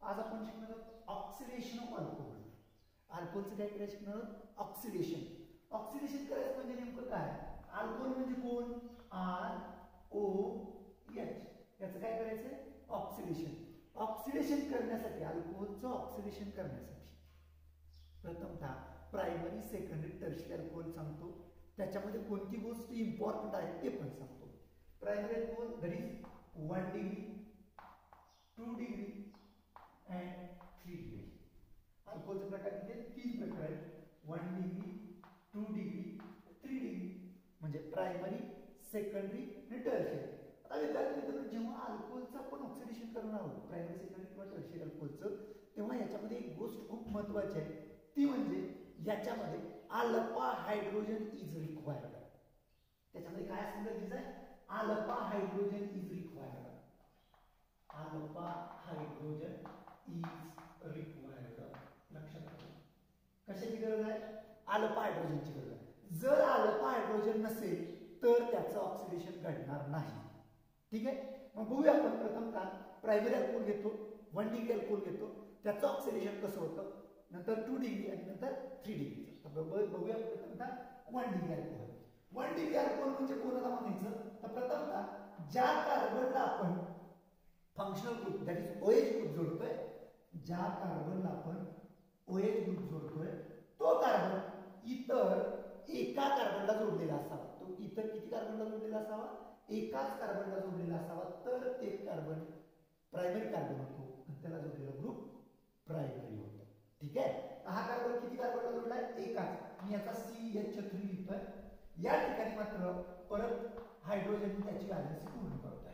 आज आपण शिकणार आहोत ऑक्सिडेशन ऑफ अल्कोहोल. अल्कोहोलचं काय करायचं शिकणार आहोत? ऑक्सिडेशन. ऑक्सिडेशन करायचं म्हणजे नेमकं काय? अल्कोहोल म्हणजे कोण? ROH. याचं काय करायचं? ऑक्सिडेशन. ऑक्सिडेशन करण्यासाठी अल्कोहोलचं ऑक्सिडेशन करण्यासाठी प्रथमतः प्रायमरी सेकंडरी टर्शियरी अल्कोहोल सांगतो. त्याच्यामध्ये कोणती गोष्ट इम्पॉर्टंट आहे ते पण सांगतो. Primary alcohol that is 1 degree, 2 degree and 3 degree. अल्कोहोलचे प्रकार म्हणजे 3 प्रकार आहेत. 1 डिग्री, 2 डिग्री, 3 डिग्री म्हणजे प्रायमरी, सेकंडरी आणि टर्शियरी. आता विद्यार्थी मित्रांनो, जेव्हा अल्कोहोलचं आपण ऑक्सिडेशन करणार आहोत प्रायमरी, सेकंडरी किंवा टर्शियरी अल्कोहोलचं, तेव्हा याच्यामध्ये एक गोष्ट खूप महत्त्वाची आहे. ती म्हणजे याच्यामध्ये अल्फा हायड्रोजन इज रिक्वायर्ड. त्याच्यामध्ये काय असं गरजेचं आहे? Alpha hydrogen is required. Alpha hydrogen is required. लक्षात ठेवा. कशाची गरज आहे? अल्फा हायड्रोजनची गरज आहे. जर अल्फा हायड्रोजन नसेल तर त्याचं ऑक्सिडेशन घडणार नाही. ठीक आहे. मग बघूया आपण प्रथमतः प्रायमरी अल्कोहोल घेतो, 1 डिग्री अल्कोहोल घेतो, त्याचं ऑक्सिडेशन कसं होतं, नंतर 2 डिग्री आणि नंतर 3 डिग्रीचं. बघूया प्रथमतः 1 डिग्री अल्कोहोल. 1 डिग्री अल्कोहोल म्हणजे कोणाला म्हणायचं? तर प्रथमतः ज्या कार्बनला आपण functional group that is OH group जोडतोय, ज्या कार्बनला आपण OH ग्रुप जोडतोय तो कार्बन इतर एका कार्बनला जोडलेला असावा. तो इतर किती कार्बनला जोडलेला असावा? एकाच कार्बनला जोडलेला असावा. तर ते कार्बन प्रायमरी कार्बन होतो आणि त्याला जोडलेला ग्रुप प्रायमरी होतो. ठीक आहे. हा कार्बन किती कार्बनला जोडलाय? एकाच. मी याचा CH3 लिहितोय. या ठिकाणी मात्र परत हायड्रोजन त्याची व्हॅलेन्सी पूर्ण करतोय.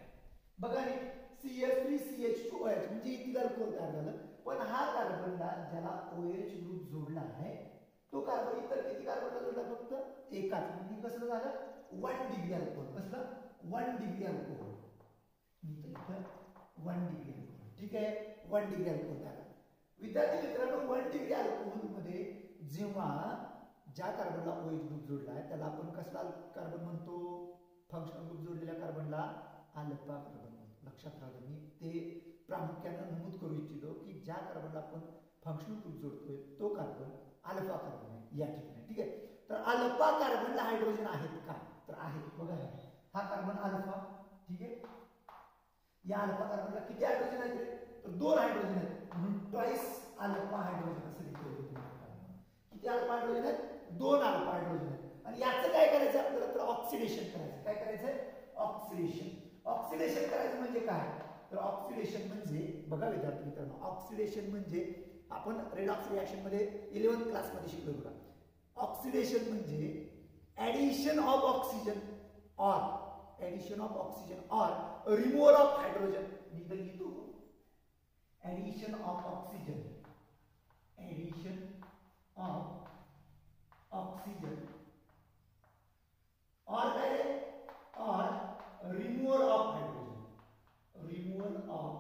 बघा रे, CH3 CH2OH म्हणजे इथला अल्कोहोल तयार झालं. पण हा कार्बनला ज्याला OH ग्रुप जोडला आहे तो कार्बन इतर किती कार्बनला जोडला? फक्त एकाच. म्हणजे कसं झालं? 1 डिग्री अल्कोहोल. कसलं? 1 डिग्री अल्कोहोल. इथं 1 डिग्री अल्कोहोल. ठीक आहे. 1 डिग्री अल्कोहोल तयार. विद्यार्थी मित्रांनो, 1 डिग्री अल्कोहोल मध्ये जेव्हा ज्या कार्बनला OH ग्रुप जोडला आहे त्याला आपण कसला कार्बन म्हणतो? फंक्शनल ग्रुप जोडलेल्या कार्बनला अल्फा कार्बन म्हणतो. लक्षात राहा. मी ते प्रामुख्याने नमूद करू इच्छितो की ज्या कार्बनला आपण फंक्शनल ग्रुप जोडतोय तो कार्बन अल्फा कार्बन आहे या ठिकाणी. ठीक आहे. तर अल्फा कार्बनला हायड्रोजन आहेत का? तर आहेत. बघा हा कार्बन अल्फा. ठीक आहे. या अल्फा कार्बनला किती हायड्रोजन आहेत? तर 2 हायड्रोजन आहेत. म्हणून ट्वाइस अल्फा हायड्रोजन असं लिहितो. किती अल्फा हायड्रोजन आहेत? 2 अल्फा हायड्रोजन आहेत. आणि याचं काय करायचं आपल्याला? तर ऑक्सिडेशन करायचं. काय करायचंय? ऑक्सिडेशन. ऑक्सिडेशन करायचं म्हणजे काय? तर ऑक्सिडेशन म्हणजे बघा विद्यार्थी मित्रांनो, ऑक्सिडेशन म्हणजे आपण रेडॉक्स रिएक्शन मध्ये 11th क्लासमध्ये शिकलो बघा. ऑक्सिडेशन म्हणजे ऍडिशन ऑफ ऑक्सिजन और रिमूव्हल ऑफ हायड्रोजन. मी इथे लिहितो addition of oxygen, addition of oxygen और काय? और removal of hydrogen, removal of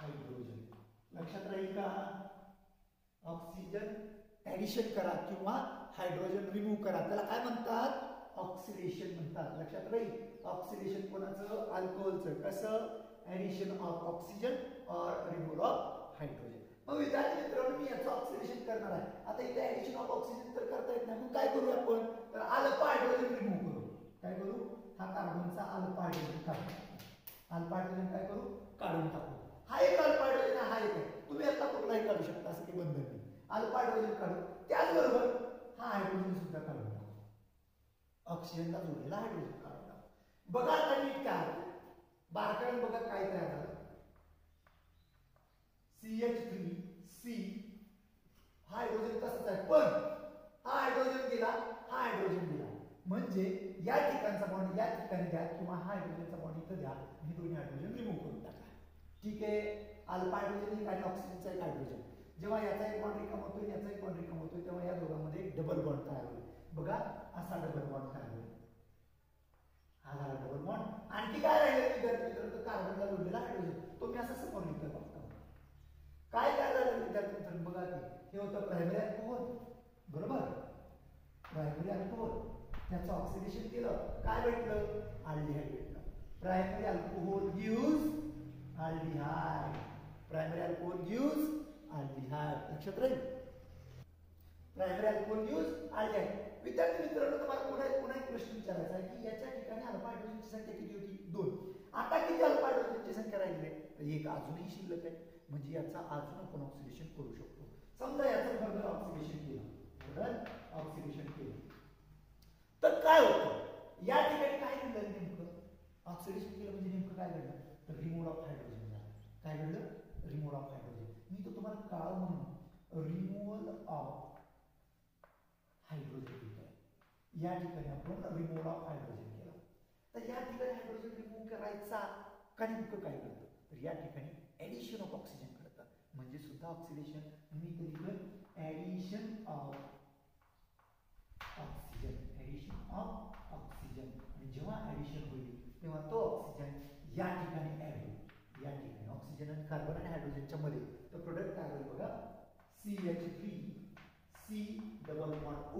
hydrogen. लक्षात राहील का? ऑक्सिजन ऍडिशन करा किंवा हायड्रोजन रिमूव्ह करा, त्याला काय म्हणतात? ऑक्सिडेशन म्हणतात. लक्षात राहील. ऑक्सिडेशन कोणाचं? अल्कोहोलचं. कसं? ऍडिशन ऑफ ऑक्सिजन और रिमूव्हल ऑफ हायड्रोजन. मग विद्यार्थी मित्रांनो, मी याचं ऑक्सिडेशन करणार आहे. आता इथे ऍडिशन ऑफ ऑक्सिजन तर करता येत नाही. मग काय करू आपण? तर अल्फा हायड्रोजन रिमूव्ह करू. काय करू? हा कार्बनचा अल्फा हायड्रोजन काढू. अल्फा हायड्रोजन काय करू? काढून टाकू. हा एक अल्फा हायड्रोजन हा एक आहे. तुम्ही आता कुठलाही काढू शकता, असं काही बंधन नाही. अल्फा हायड्रोजन काढू. त्याचबरोबर हा हायड्रोजन सुद्धा काढून टाकू. ऑक्सिजनला जोडलेला हायड्रोजन काढून टाकू. बघा आता नीट काय बारकाईने बघा काय तयार झालं. CH3C हा हायड्रोजन तसाच आहे, पण हा हायड्रोजन गेला, हा हायड्रोजन गेला. म्हणजे या ठिकाणचा बॉन्ड या ठिकाणी द्या किंवा हा हायड्रोजनचा बॉन्ड इथं द्या. हे दोन्ही हायड्रोजन रिमूव्ह करून टाका. ठीक आहे. अल्फा हायड्रोजन एक आणि ऑक्सिजनचा एक हायड्रोजन. जेव्हा याचा एक बॉन्ड रिकामा होतोय, याचा एक बॉन्ड रिकामा होतोय, तेव्हा या दोघांमध्ये एक डबल बॉन्ड तयार होईल. बघा असा डबल बॉन्ड तयार होईल. हा झाला डबल बॉन्ड. आणखी काय राहिलं विद्यार्थी मित्रांनो? कार्बनला जोडलेला हायड्रोजन. तो मी असं समोर लिहितोय फक्त. काय काय झालं विद्यार्थी मित्रांनो? बघा हे होतं प्रायमरी अल्कोहोल. बरोबर? Primary alcohol. त्याचं ऑक्सिडेशन केलं, काय भेटलं? अल्डिहाइड भेटलं. Primary alcohol gives aldehyde. Primary alcohol gives aldehyde. लक्षात राहील. Primary alcohol gives aldehyde. विद्यार्थी मित्रांनो, तुम्हाला पुन्हा एक प्रश्न विचारायचा आहे की याच्या ठिकाणी अल्फा हायड्रोजनची संख्या किती होती? 2. आता किती अल्फा हायड्रोजनची संख्या राहिली आहे? तर एक अजूनही शिल्लक आहे. म्हणजे याचा अजून आपण ऑक्सिडेशन करू शकतो. समजा याचं फर्दर ऑक्सिडेशन केलं तर काय होतं? या ठिकाणी काय घडलं नेमकं? ऑक्सिडेशन केलं म्हणजे नेमकं काय घडलं? तर रिमूव्ह ऑफ हायड्रोजन झालं. काय घडलं? Remove of hydrogen. मी तो तुम्हाला काळ म्हणून रिमूव्हल ऑफ हायड्रोजन लिहितोय. या ठिकाणी आपण रिमूव्ह ऑफ हायड्रोजन केलं. तर या ठिकाणी हायड्रोजन रिमूव्ह करायचा का नेमकं काय घडतं? तर या ठिकाणी ऍडिशन ऑफ ऑक्सिजन घडतं. म्हणजे सुद्धा ऑक्सिडेशन. मी लिहितोय addition of oxygen. Addition of oxygen. आणि जेव्हा ऍडिशन होईल तेव्हा तो ऑक्सिजन या ठिकाणी ऍड होईल. या ठिकाणी ऑक्सिजन आणि कार्बन आणि हायड्रोजनच्या मध्ये तो प्रोडक्ट काय होईल बघा. CH3 C double bond O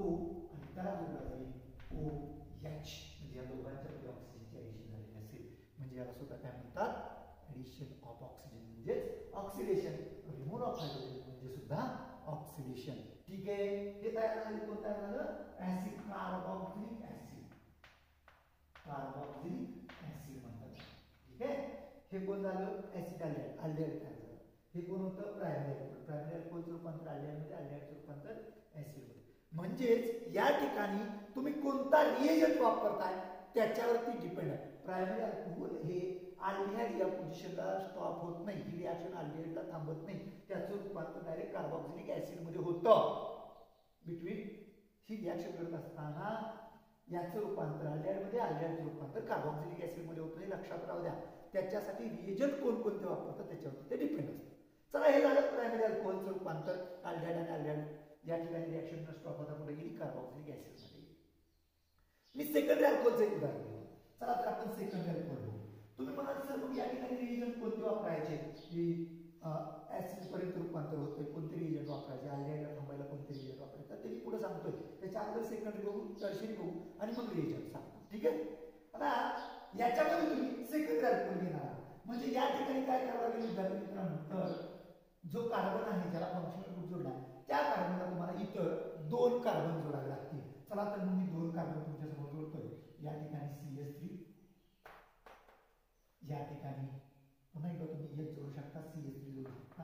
आणि त्याला जोडला जाईल OH. म्हणजे या दोघांच्या मध्ये ऑक्सिजनची ऍडिशन झालेली असेल. म्हणजे याला सुद्धा काय म्हणतात? Addition of oxygen. म्हणजेच ऑक्सिडेशन. रिमूव्ह ऑफ हायड्रोजन म्हणजे सुद्धा ऑक्सिडेशन. ठीक आहे. हे तयार झाले. कोण तयार झालं? Acid. Carboxylic acid. Carboxylic acid म्हणतात. ठीक आहे. हे कोण झालं? ऍसिटाल्डिहाइड. अल्डिहाइड तयार झालं. हे कोण होतं? Primary alcohol. प्रायमरी अल्कोहोलचं रूपांतर अल्डिहाइड मध्ये, अल्डिहाइडचं रूपांतर ऍसिड मध्ये. म्हणजेच या ठिकाणी तुम्ही कोणता रिएजंट वापरताय त्याच्यावरती डिपेंड आहे. प्रायमरी अल्कोहोल हे अल्डिहाइड या पोझिशनला स्टॉप होत नाही. ही रिएक्शन अल्डिहाइडला थांबत नाही. त्याचं रूपांतर डायरेक्ट कार्बोक्सिलिक ऍसिड मध्ये होतं. बिटवीन ही रिएक्शन करत असताना याचं रूपांतर अल्डिहाइड मध्ये, अल्डिहाइडचं रूपांतर कार्बोक्सिलिक ऍसिड मध्ये होतं. हे लक्षात राहू द्या. त्याच्यासाठी रिएजंट कोणकोणते वापरतात त्याच्यावरती ते डिपेंड असतं. चला, हे झालं प्रायमरी अल्कोहोलचं रूपांतर अल्डिहाइड आणि अल्डिहाइड या ठिकाणी रिएक्शन न स्टॉप होता कुठे गेली? कार्बोक्सिलिक ऍसिड मध्ये. मी सेकंडरी अल्कोहोलचं एक उदाहरण घेऊ. चला तर आपण सेकंडरी अल्कोहोल बघू. तुम्ही म्हणाल सर मग या ठिकाणी रिएजंट कोणते वापरायचे? की ऍसिड पर्यंत रूपांतर होतंय, कोणते रिएजंट वापरायचे? अल्डिहाइडला थांबायला कोणते रिएजंट वापरायचे? तर ते मी पुढे सांगतोय. त्याच्या अगोदर सेकंडरी बघू, टर्शियरी बघू आणि मग रिएजंट सांगतो. ठीक आहे. आता याच्यामध्ये तुम्ही सेकंडरी अल्कोहोल घेणार आहात. म्हणजे या ठिकाणी काय करावं लागेल विद्यार्थी मित्रांनो? तर जो कार्बन आहे ज्याला फंक्शनल ग्रुप जोडला त्या कार्बनला तुम्हाला इतर 2 कार्बन जोडावे लागतील. चला तर मग मी 2 कार्बन तुमच्या समोर जोडतोय. या ठिकाणी CH3, या ठिकाणी पुन्हा एकदा तुम्ही H जोडू शकता, CH3 जोडू शकता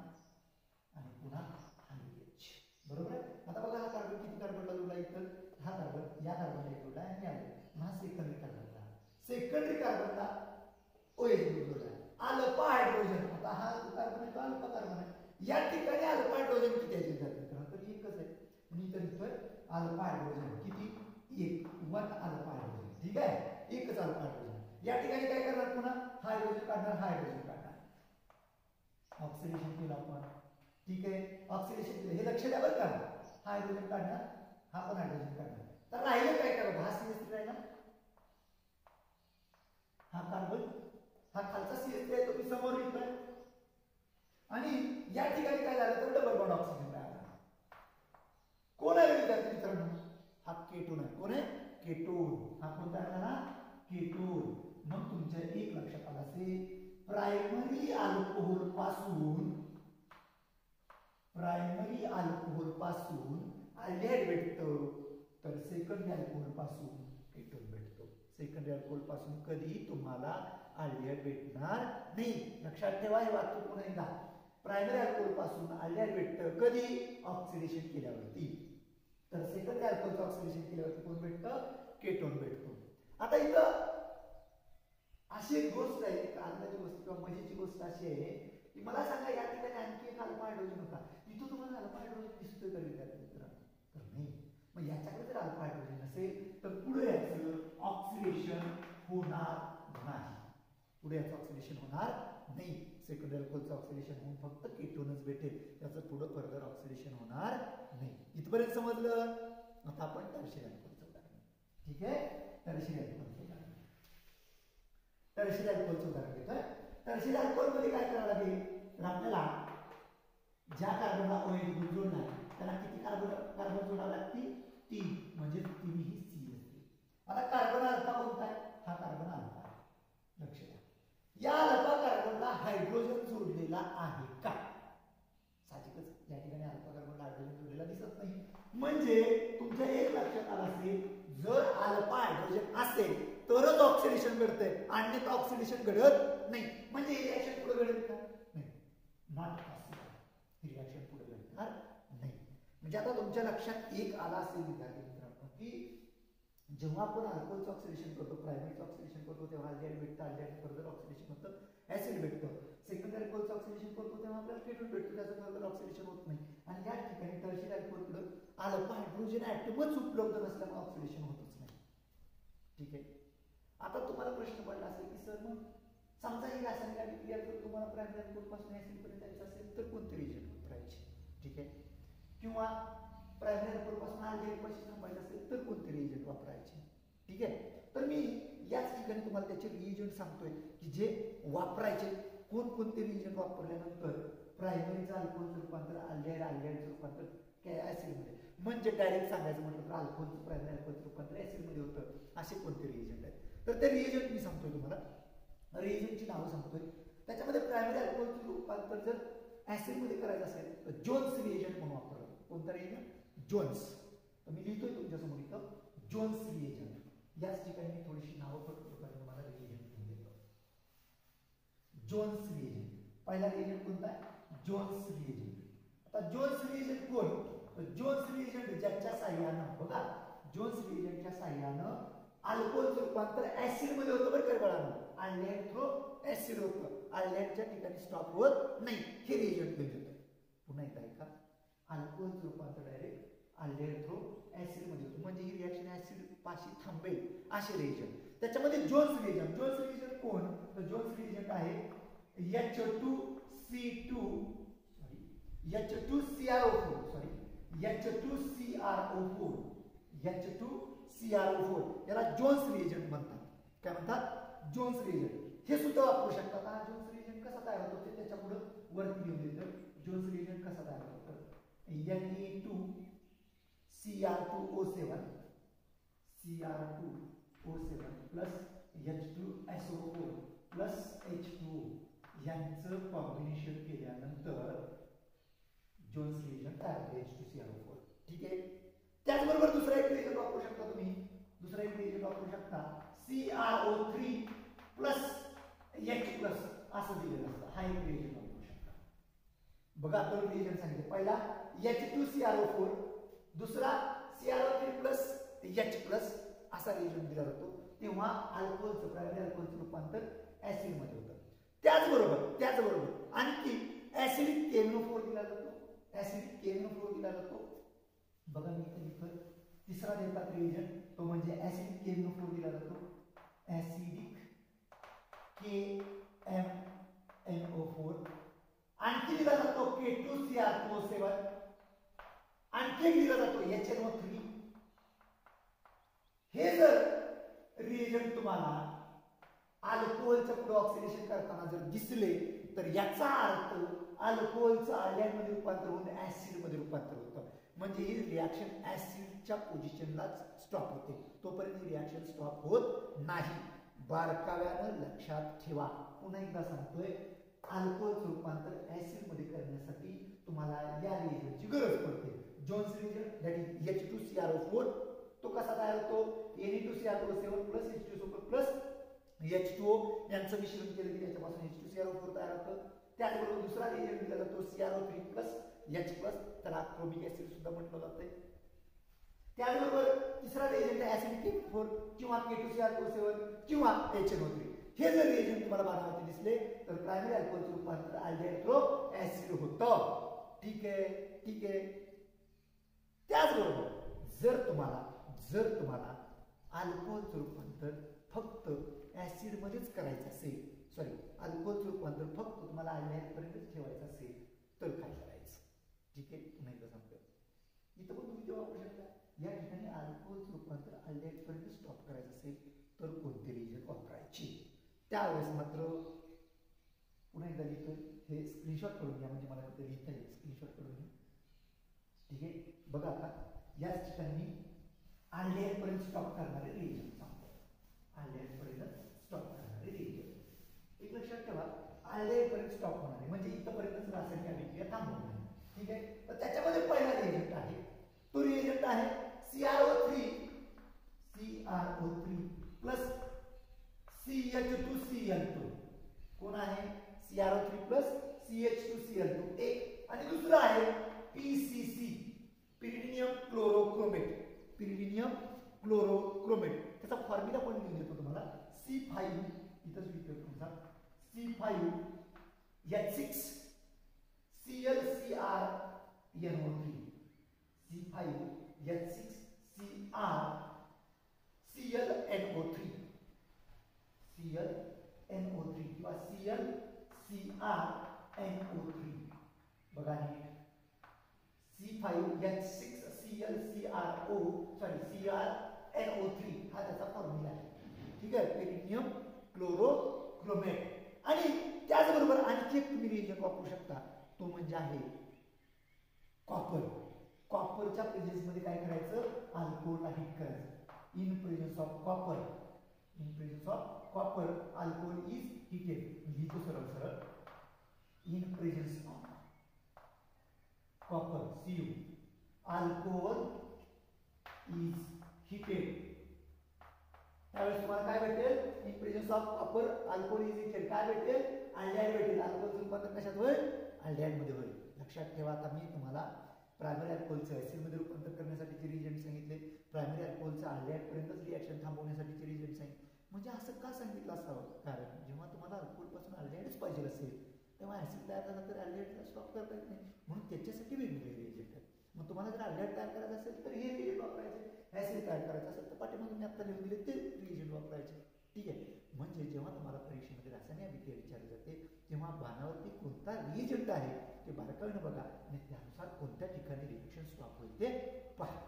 आणि पुन्हा OH. बरोबर आहे. आता बघा हा कार्बन किती कार्बनला जोडला? इथं हा कार्बन या कार्बनला जोडला आणि हा सेकंडरी कार्बनला. सेकंडरी कार्बनला OH जोडला. Alpha hydrogen. आता हा कार्बन आहे तो अल्फा कार्बन आहे. या ठिकाणी अल्फा हायड्रोजन किती आहे विद्यार्थी? तर एकच आहे. मी तर लिहितोय अल्फा हायड्रोजन किती? 1 अल्फा हायड्रोजन. ठीक आहे. एकच अल्फा हायड्रोजन. या ठिकाणी काय करणार? पुन्हा हायड्रोजन काढणार, हायड्रोजन काढणार. ऑक्सिडेशन केलं आपण. ठीक आहे. ऑक्सिडेशन केलं. हे लक्ष द्या बरं का. हायड्रोजन काढणार, हा पण हायड्रोजन काढणार. तर राहिलं काय करा? हा CH3 राहिला, हा कार्बन, हा खालचा CH3 आहे तो मी समोर लिहितोय. आणि या ठिकाणी काय झालं तर डबल बॉन्ड ऑक्सिजन तयार झाला. कोण आहे विद्यार्थी मित्रांनो? हा केटोन आहे. कोण आहे? केटोन. हा कोणता झाला? केटोन. मग तुमच्या एक लक्षात आलं असेल, प्रायमरी अल्कोहोल पासून अल्डिहाइड भेटतं, तर सेकंडरी अल्कोहोल पासून केटोन भेटतो. सेकंडरी अल्कोहोल पासून कधीही तुम्हाला अल्डिहाइड भेटणार नाही. लक्षात ठेवा हे वाक्य पुन्हा एकदा. प्रायमरी अल्कोहोल पासून अल्डिहाइड भेटतं कधी? ऑक्सिडेशन केल्यावरती. तर सेकंडरी अल्कोहोलचं ऑक्सिडेशन केल्यावरती कोण भेटतं? केटोन भेटतो. आता इथं अशी एक गोष्ट आहे, एक आनंदाची गोष्ट किंवा मजेची गोष्ट अशी आहे की मला सांगा या ठिकाणी आणखी एक अल्फा हायड्रोजन होता. इथं तुम्हाला अल्फा हायड्रोजन दिसतोय का विद्यार्थी मित्रांनो? तर नाही. मग याच्याकडे जर अल्फा हायड्रोजन असेल तर पुढे याचं ऑक्सिडेशन होणार नाही. पुढे याचं ऑक्सिडेशन होणार नाही. सेकंडरी अल्कोहोलचं ऑक्सिडेशन होऊन फक्त केटोनच भेटेल. त्याचं पुढे फर्दर ऑक्सिडेशन होणार नाही. इथपर्यंत समजलं? आता आपण टर्शियरी अल्कोहोलचं उदाहरण. ठीक आहे. टर्शियरी अल्कोहोलचं उदाहरण. टर्शियरी अल्कोहोलचं उदाहरण घेतोय. टर्शियरी अल्कोहोल मध्ये काय करावं लागेल? तर आपल्याला ज्या कार्बनला OH ग्रुप जोडला त्याला किती कार्बन जोडावे लागतील? 3. म्हणजे 3 ही CH3. आता कार्बन अल्फा कोणता आहे? हा कार्बन अल्फा. लक्ष द्या. या अल्फा कार्बनला हायड्रोजन जोडलेला आहे का? म्हणजे तुमच्या एक लक्षात आलं असेल, जर अल्फा हायड्रोजन असेल तरच ऑक्सिडेशन घडतंय, अन्यथा ऑक्सिडेशन घडत नाही. म्हणजे ही रिएक्शन पुढे घडेल का? नाही, नॉट पॉसिबल. ही रिएक्शन पुढे घडणार नाही. म्हणजे आता तुमच्या लक्षात एक आला असेल विद्यार्थी मित्रांनो की जेव्हा आपण अल्कोहोलचं ऑक्सिडेशन करतो, प्रायमरीचं ऑक्सिडेशन करतो, तेव्हा अल्डिहाइड भेटतं, अल्डिहाइड फर्दर ऑक्सिडेशन होतं, ऍसिड भेटतं. सेकंडरी अल्कोहोलचं ऑक्सिडेशन करतो तेव्हा आपल्याला केटोन भेटतो, त्याचं फर्दर ऑक्सिडेशन होत नाही. आणि या ठिकाणी टर्शियरी अल्कोहोलकडे अल्फा हायड्रोजन ऍटमच उपलब्ध नसल्यामुळे ऑक्सिडेशन होतच नाही. ठीक आहे. आता तुम्हाला प्रश्न पडला असेल की सर मग समजा ही रासायनिक अभिक्रिया जर तुम्हाला प्रायमरी अल्कोहोल पासून ऍसिड पर्यंत जायचं असेल तर कोणते रिएजंट वापरायचे? ठीक आहे. किंवा प्रायमरी अल्कोहोल पासून अल्डिहाइड पाशी थांबायचं असेल तर कोणते रिएजंट वापरायचे? ठीक आहे. तर मी याच ठिकाणी तुम्हाला त्याचे रिएजंट सांगतोय की जे वापरायचे, कोणकोणते रिएजंट वापरल्यानंतर प्रायमरीचं अल्कोहोलचं रूपांतर अल्डिहाइडचं रूपांतर ऍसिड मध्ये, म्हणजे डायरेक्ट सांगायचं म्हटलं तर अल्कोहोलचं प्रायमरी अल्कोहोलचं रूपांतर ऍसिड मध्ये होतं, असे कोणते रिएजंट आहेत? तर ते रिएजंट मी सांगतोय तुम्हाला, रिएजंटची नावं सांगतोय. त्याच्यामध्ये प्रायमरी अल्कोहोलचं रूपांतर जर ऍसिड मध्ये करायचं असेल तर जोन्स रिएजंट म्हणून वापरलं. कोणता रिएजंट? जोन्स. तर मी लिहितोय तुमच्यासमोर इथं जोन्स रिएजंट. याच ठिकाणी मी थोडीशी नावं फक्त तुम्हाला रिएजंट लिहून देतो. Johne's reagent. पहिला रिएजंट कोणता आहे? Jones reagent. आता जोन्स रिएजंट कोण? तर जोन्स रिएजंट ज्याच्या साह्यानं, बघा, जोन्स रिएजंटच्या साह्यानं अल्कोहोलचं रूपांतर ऍसिड मध्ये होतं. बरं का बाळांनो, अल्डिहाइड थ्रो ऍसिड होतं, अल्डिहाइडच्या ठिकाणी स्टॉप होत नाही. हे रिएजंट लिहिलं. पुन्हा एकदा ऐका, अल्कोहोलचं रूपांतर डायरेक्ट अल्डिहाइड थ्रो ऍसिड मध्ये होतं, म्हणजे ही रिएक्शन ऍसिड पाशी थांबेल, असे रिएजंट. त्याच्यामध्ये जोन्स रिएजंट. जोन्स रिएजंट कोण? तर जोन्स रिएजंट आहे H2C2 H2CrO4 H2CrO4 याला जोन्स रिएजंट म्हणतात. काय म्हणतात? Jones reagent. हे सुद्धा वापरू शकतात. हा जोन्स रिएजंट कसा तयार होतो ते त्याच्या पुढे वरती लिहून देतो. जोन्स रिएजंट कसा तयार होतो? Na2CR2O7 plus H2SO4 plus H2O यांचं कॉम्बिनेशन केल्यानंतर जोन्स रिएजंट तयार होते, H2CrO4. ठीक आहे. त्याचबरोबर दुसरा एक रिएजंट वापरू शकता तुम्ही. दुसरा एक रिएजंट वापरू शकता CrO3 प्लस H प्लस असं दिलेलं असतं. हा एक रिएजंट वापरू शकता. बघा, दोन रिएजंट सांगितले. पहिला H2CrO4, दुसरा CrO3 प्लस H प्लस असा रिएजंट दिला जातो. तेव्हा अल्कोहोलचं प्रायमरी अल्कोहोलचं रूपांतर ऍसिड मध्ये होतं. त्याचबरोबर आणखी ऍसिडिक KNO4 दिला जातो. ऍसिडिक KNO4 दिला जातो. बघा मी इथं तिसरा देतात रिएजंट, तो म्हणजे ऍसिडिक KNO4 दिला जातो. Acidic KMNO4. आणखी दिला जातो K2CR2O7. आणखी एक दिला जातो HNO3. हे जर रिएजंट तुम्हाला अल्कोहोलच्या पुढे ऑक्सिडेशन करताना जर दिसले तर याचा अर्थ अल्कोहोलचं अल्डिहाइड मध्ये रूपांतर होऊन ऍसिड मध्ये रूपांतर होतं. म्हणजे ही रिएक्शन ऍसिडच्या पोझिशनलाच स्टॉप होते. तोपर्यंत ही रिएक्शन स्टॉप होत नाही. बारकाव्यानं लक्षात ठेवा. पुन्हा एकदा सांगतोय, अल्कोहोलचं रूपांतर ऍसिड मध्ये करण्यासाठी तुम्हाला या रिएजंटची गरज पडते. Jones reagent that is H2CrO4. तो कसा तयार होतो? Na2CrO7 plus H2SO4 plus H2O यांचं मिश्रण केलं की त्याच्यापासून H2CrO4 तयार होतं. त्याचबरोबर दुसरा रिएजंट दिला जातो CrO3 प्लस H प्लस, त्याला क्रोमिक ऍसिड सुद्धा म्हटलं जातं. त्याचबरोबर तिसरा रिएजंट आहे ऍसिडिक KNO4 किंवा K2CrO7 किंवा HNO3. हे जर रिएजंट तुम्हाला बाणावरती दिसले तर प्रायमरी अल्कोहोलचं रूपांतर अल्डिहाइड थ्रो ऍसिड होतं. ठीक आहे. त्याचबरोबर जर तुम्हाला अल्कोहोलचं रूपांतर फक्त ऍसिड मध्येच करायचं असेल, अल्कोहोलचं रूपांतर फक्त तुम्हाला अल्डिहाइड पर्यंत ठेवायचं असेल तर काय करायचं? ठीक आहे, पुन्हा एकदा सांगतो. इथं पण तुम्ही वापरू शकता. या ठिकाणी अल्कोहोलचं रूपांतर अल्डिहाइड पर्यंत स्टॉप करायचं असेल तर कोणते रिएजंट वापरायचे? त्यावेळेस मात्र पुन्हा एकदा लिहितोय, हे स्क्रीनशॉट करून घ्या, म्हणजे मला कुठे लिहिता येईल. स्क्रीनशॉट करून घ्या. ठीक आहे. बघा, आता याच ठिकाणी अल्डिहाइड पर्यंत स्टॉप करणारे रिएजंट सांगतो. अल्डिहाइड पर्यंत स्टॉप करणारे रिएजंट एक लक्षात ठेवा. अल्डिहाइड पर्यंत स्टॉप होणारे म्हणजे इथपर्यंतच रासायनिक अभिक्रिया थांबवणार. ठीक आहे. तर त्याच्यामध्ये पहिला रिएजंट आहे तो रिएजंट आहे CrO3 प्लस CH2Cl2. कोण आहे CrO3 प्लस CH2Cl2 एक, आणि दुसरा आहे PCC पिरिडिनियम क्लोरोक्रोमेट. पिरिडिनियम क्लोरोक्रोमेट त्याचा फॉर्म्युला पण लिहून देतो तुम्हाला. C5 इथंच लिहितो तुमचा C5H6 ClCrNO3 C5H6 ClNO3 किंवा ClCrNO3. बघा नीट C5H6 CrNO3 हा त्याचा फॉर्म्युला आहे. ठीक आहे, पिरिडिनियम क्लोरोक्रोमेट. आणि त्याचबरोबर आणखी एक तुम्ही रिएजंट वापरू शकता, तो म्हणजे आहे कॉपर. कॉपरच्या प्रेझेन्स मध्ये काय करायचं, अल्कोहोलला हीट करायचं. In presence of copper alcohol is heated. लिहितो सरळ सरळ, in presence of copper Cu alcohol is heated. त्यावेळेस तुम्हाला काय भेटेल, in presence of copper alcohol is heated काय भेटेल, अल्डिहाइड भेटेल. अल्कोहोलचं रूपांतर कशात होईल, अल्डिहाइड मध्ये होईल. लक्षात ठेवा. आता मी तुम्हाला प्रायमरी अल्कोहोलचं ऍसिड मध्ये रूपांतर करण्यासाठीचे रिएजंट सांगितले, प्रायमरी अल्कोहोलचं अल्डिहाइड पर्यंतच रिएक्शन थांबवण्यासाठीचे रिएजंट सांगितले. म्हणजे असं का सांगितलं असावं, कारण जेव्हा तुम्हाला अल्कोहोल पासून अल्डिहाइडच पाहिजे असेल तेव्हा ऍसिड तयार झाला तर अल्डिहाइडला स्टॉप करता येत नाही, म्हणून त्याच्यासाठी वेगवेगळे रिएजंट आहेत. मग तुम्हाला जर अल्डिहाइड तयार करायचं असेल तर हे रिएजंट वापरायचे, ऍसिड तयार करायचं असेल तर पाठीमागे मी आता लिहून दिले ते रिएजंट वापरायचे. ठीक आहे. म्हणजे जेव्हा तुम्हाला परीक्षेमध्ये रासायनिक अभिक्रिया विचारली जाते तेव्हा बाणावरती कोणता रिएजंट आहे ते बारकाईने बघा आणि त्यानुसार कोणत्या ठिकाणी रिएक्शन स्टॉप होईल ते पहा.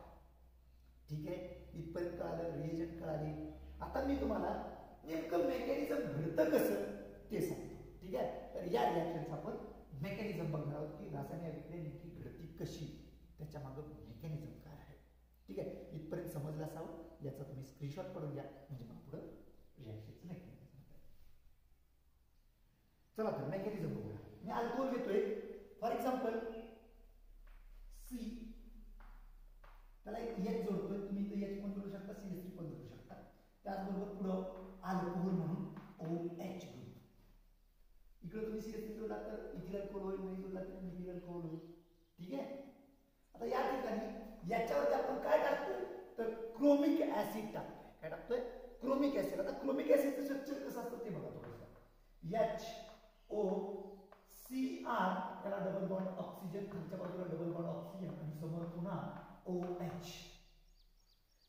ठीक आहे, इथपर्यंत कळालं, रिएजंट कळाले. आता मी तुम्हाला नेमकं मेकॅनिझम घडतं कसं ते सांगतो. ठीक आहे, तर या रिएक्शनचा आपण मेकॅनिझम बघणार आहोत की रासायनिक अभिक्रिया नेमकी घडती कशी, त्याच्या मागे मेकॅनिझम काय आहे. ठीक आहे, इथपर्यंत समजलं असावं. याचा तुम्ही स्क्रीनशॉट काढून घ्या म्हणजे मग पुढे रिएक्शनचं मेकॅनिझम. चला तर मेकॅनिझम बघूया. मी अल्कोहोल घेतोय फॉर एक्झाम्पल C, त्याला एक H जोडतोय. तुम्ही इथे H पण जोडू शकता, CH3 पण जोडू शकता. त्याचबरोबर पुढं अल्कोहोल म्हणून OH ग्रुप. इकडे तुम्ही CH3 जोडला तर इथिल अल्कोहोल होईल, नाही जोडला तर मिथिल अल्कोहोल होईल. ठीक आहे. आता या ठिकाणी याच्यावरती आपण काय टाकतोय तर क्रोमिक ऍसिड टाकतोय. काय टाकतोय, क्रोमिक ऍसिड. आता क्रोमिक ऍसिडचं स्ट्रक्चर कसं असतं ते बघा थोडंसं. HOCr त्याला डबल बॉन्ड ऑक्सिजन, खालच्या बाजूला डबल बॉन्ड ऑक्सिजन आणि समोर पुन्हा OH.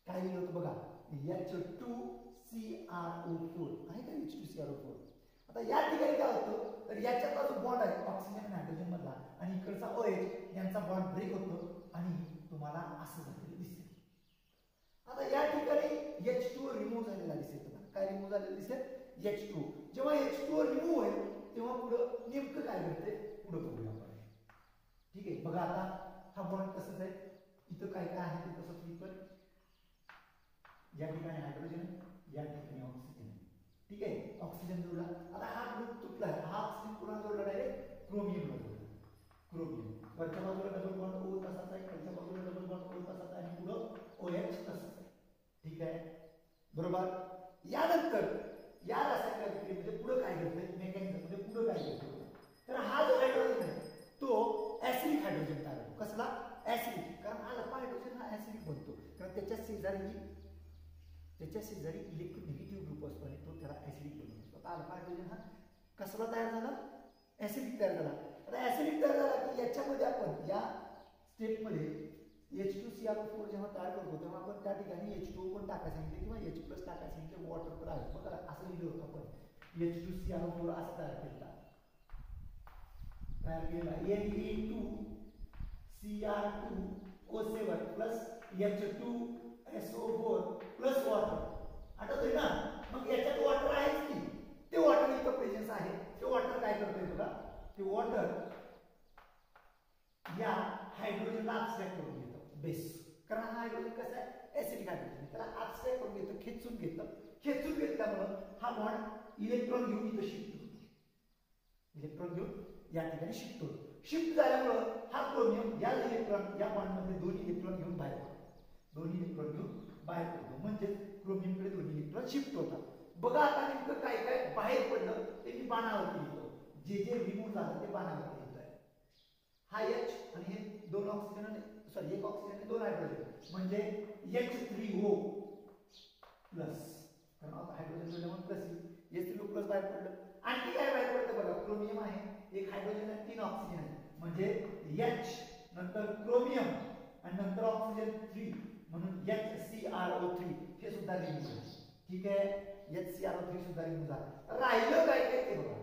काय लिहिलं होतं बघा, H2CrO4 आहे का, H2CrO4. आता या ठिकाणी काय होतं तर याच्यातला जो बॉन्ड आहे ऑक्सिजन आणि हायड्रोजन मधला आणि इकडचा OH यांचा बॉन्ड ब्रेक होतो आणि तुम्हाला असं झालेलं दिसेल. आता या ठिकाणी H2O रिमूव्ह झालेला दिसेल. तुम्हाला काय रिमूव्ह झालेलं दिसेल, H2O. जेव्हा H2O रिमूव्ह होईल तेव्हा पुढे नेमकं काय घडते पुढे बघूया आपण. ठीक आहे, बघा आता हा बॉन्ड कसंच आहे, इथं काय काय आहे ते तसंच लिहितोय. या ठिकाणी हायड्रोजन, या ठिकाणी ऑक्सिजन. ठीक आहे, ऑक्सिजन जोडला. आता हा ग्रुप तुटला, हा ऑक्सिजन पुन्हा जोडला डायरेक्ट क्रोमियमला जोडला. क्रोमियम वरच्या बाजूला डबल बॉन्ड O तसाच आहे, खालच्या बाजूला डबल बॉन्ड O तसाच आहे आणि पुढे OH तसाच आहे. ठीक आहे, बरोबर. यानंतर या रासायनिक अभिक्रियेमध्ये पुढे काय घडतंय, मेकॅनिझम मध्ये पुढे काय घडतं तर हा जो हायड्रोजन आहे तो ऍसिडिक हायड्रोजन तयार होतो. कसला, ऍसिडिक. कारण अल्फा हायड्रोजन हा ऍसिडिक बनतो कारण त्याच्या शेजारी इलेक्ट्रोनिगेटिव्ह ग्रुप असतो आणि तो त्याला ऍसिडिक बनवतो. आता अल्फा हायड्रोजन हा कसला तयार झाला, ऍसिडिक तयार झाला. आता ऍसिडिक तयार झाला की याच्यामध्ये आपण या स्टेपमध्ये H2CrO4 जेव्हा तयार करतो तेव्हा आपण त्या ठिकाणी H2O पण टाकायला सांगितले किंवा H+ टाकायला सांगितले. वॉटर तर आहे बघा, असं लिहिलं होतं आपण H2CrO4 असं तयार केला Na2Cr2O7 plus H2SO4 plus water. आठवतंय ना, मग याच्यात वॉटर आहेच की, ते वॉटर इथं प्रेझेन्स आहे. ते वॉटर काय करतोय बघा, ते वॉटर या हायड्रोजनला ऍब्स्ट्रॅक्ट करून घेतं बेस. कारण हा हायड्रोजन कसा आहे, ऍसिडिक हायड्रोजन, त्याला ऍब्स्ट्रॅक्ट करून घेतं, खेचून घेतल्यामुळे हा बॉन्ड इलेक्ट्रॉन घेऊन इथं शिफ्ट होतो. इलेक्ट्रॉन घेऊन या ठिकाणी शिफ्ट होतो. शिफ्ट झाल्यामुळे हा क्रोमियम या इलेक्ट्रॉन या बॉन्डमध्ये दोन्ही इलेक्ट्रॉन घेऊन बाहेर पडतो, दोन्ही इलेक्ट्रॉन घेऊन बाहेर पडतो, म्हणजे क्रोमियमकडे दोन्ही इलेक्ट्रॉन शिफ्ट होतात. बघा आता नेमकं काय काय बाहेर पडलं ते मी बाणावरती लिहितो. जे जे रिमूव्ह झालं ते बाणावरती लिहितोय. हा H आणि हे दोन ऑक्सिजन आणि सॉरी एक ऑक्सिजन आणि दोन हायड्रोजन म्हणजे H3O प्लस, कारण आता हायड्रोजन जोडल्यामुळे प्लस H3O प्लस बाहेर पडलं. आणखी काय बाहेर पडतं बघा, क्रोमियम आहे, एक हायड्रोजन आणि तीन ऑक्सिजन आहे म्हणजे H नंतर क्रोमियम आणि नंतर ऑक्सिजन 3 म्हणून HCrO3 हे सुद्धा रिमूव्ह झालं. ठीक आहे, HCrO3 सुद्धा रिमूव्ह झालं. राहिलं काय काय ते बघा,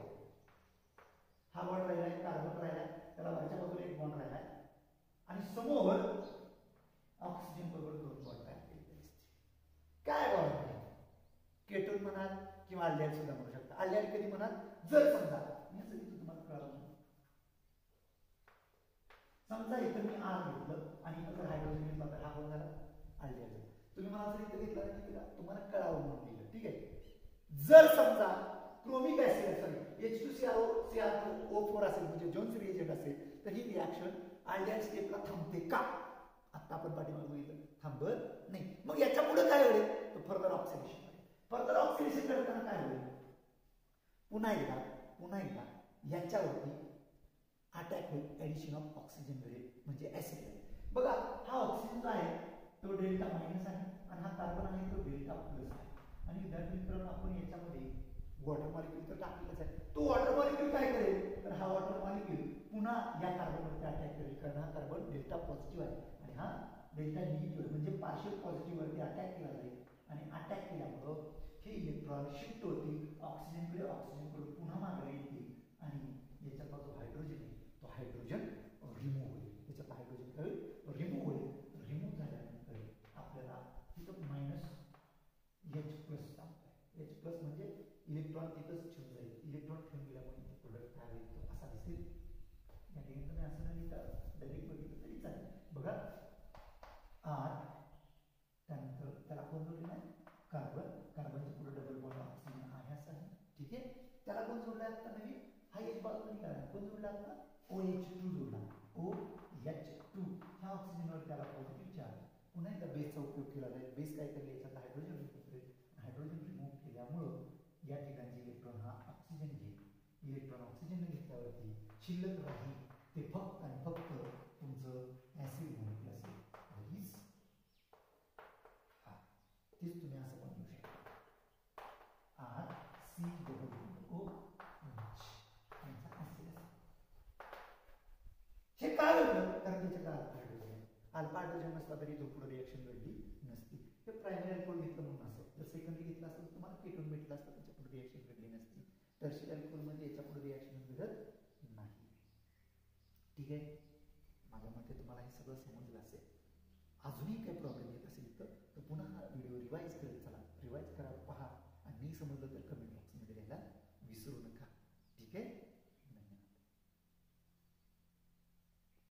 हा बॉन्ड राहिलाय, कार्बन राहिलाय, त्याला वरच्या बाजूला एक बॉन्ड राहिलाय आणि समोर ऑक्सिजन बरोबर दोन बॉन्ड तयार केलेले दिसते. काय बॉन्ड आहे? केटोन म्हणाल किंवा अल्डेहाइड सुद्धा म्हणू शकता. अल्डेहाइड कधी म्हणाल, जर समजा मी असं लिहितो तुम्हाला कळलं, समजा इथं मी R घेतलं आणि इथं जर हायड्रोजन घेतला तर हा कोण झाला? अल्डेहाइड. तुम्ही मला असं इथं घेतलं आणि तुम्हाला कळावं म्हणून लिहिलं. ठीक आहे, जर समजा क्रोमिक ऍसिड सॉरी H2CrO4 असेल म्हणजे जोन्स रिएजंट असेल तर ही रिॲक्शन अल्डेहाइड स्टेपला थांबते का? आता आपण पाठीमागे बघितलं, थांबत नाही. मग याच्या पुढे काय होईल? तर फर्दर ऑक्सिडेशन. फर्दर ऑक्सिडेशन करताना काय होईल? पुन्हा एकदा याच्यावरती अटॅक होईल, ऍडिशन ऑफ ऑक्सिजन मिळेल म्हणजे ऍसिड. बघा हा ऑक्सिजन जो आहे तो डेल्टा मायनस आहे आणि हा कार्बन आहे तो डेल्टा प्लस आहे. आणि विद्यार्थी मित्रांनो, आपण याच्यामध्ये वॉटर मॉलिक्यूल तर टाकलेलाच आहे. तो वॉटर मॉलिक्यूल काय करेल तर हा वॉटर मॉलिक्यूल पुन्हा या कार्बनवरती अटॅक करेल, कारण हा कार्बन डेल्टा पॉझिटिव्ह आहे आणि हा डेल्टा निगेटिव्ह म्हणजे पार्शियल पॉझिटिव्ह वरती अटॅक केला जाईल आणि अटॅक केल्यामुळं हे इलेक्ट्रॉन शिफ्ट होतील ऑक्सिजनकडे, ऑक्सिजनकडून पुन्हा मागे येतील आणि याच्यातला जो हायड्रोजन आहे तो हायड्रोजन रिमूव्ह होईल. याच्यातला हायड्रोजन काय होईल? रिमूव्ह होईल. रिमूव्ह झाल्यानंतर आपल्याला तिथं मायनस H+ सांगतोय. H+ म्हणजे इलेक्ट्रॉन तिथंच ठेवून जाईल. इलेक्ट्रॉन ठेवून गेल्यामुळे प्रोडक्ट काय होईल तो असा दिसेल. या ठिकाणी तुम्ही असं नाही लिहिता, डायरेक्ट बघितलं तरी चालेल. बघा R, त्यानंतर त्याला कोण जोडलेला आहे? कार्बन. कार्बनच्या पुढे डबल बॉन्ड ऑक्सिजन आहे असं आहे. ठीक आहे, त्याला कोण जोडला आता नवीन? हा एक बाजूला निघाला, कोण जोडला आता? OH2 जोडला. OH2 ह्या ऑक्सिजनवर त्याला पॉझिटिव्ह चार्ज. पुन्हा एकदा बेसचा उपयोग केला जाईल. बेस काय करेल? याच्यात हायड्रोजन रिमूव्ह करेल. हायड्रोजन रिमूव्ह केल्यामुळं या ठिकाणचे इलेक्ट्रॉन हा ऑक्सिजन घेईल. इलेक्ट्रॉन ऑक्सिजन घेतल्यावरती शिल्लक राहील ते फक्त आणि फक्त तुमचं ऍसिड मॉलिक्यूल असेल. तेच तुम्ही असं पण लिहू शकता, RCOOH यांचा ऍसिड असेल. हे काय होतं? कारण त्याच्याकडे अल्फा हायड्रोजन आहे. अल्फा हायड्रोजन नसला तरी तो पुढे रिएक्शन घडली नसती. हे प्रायमरी अल्कोहोल घेतलं म्हणून असं. जर सेकंडरी घेतलं असतं तर तुम्हाला केटोन भेटला असतं, त्याच्या पुढे रिएक्शन घडली नसती. टर्शियरी अल्कोहोलमध्ये याच्या पुढे रिएक्शन घडत नाही. ठीक आहे, माझ्या मते तुम्हाला हे सगळं समजलं असेल. अजूनही काही प्रॉब्लेम येत असेल तर पुन्हा हा व्हिडिओ रिवाइज करत चला. रिवाइज करा, पहा आणि नाही समजलं तर कमेंट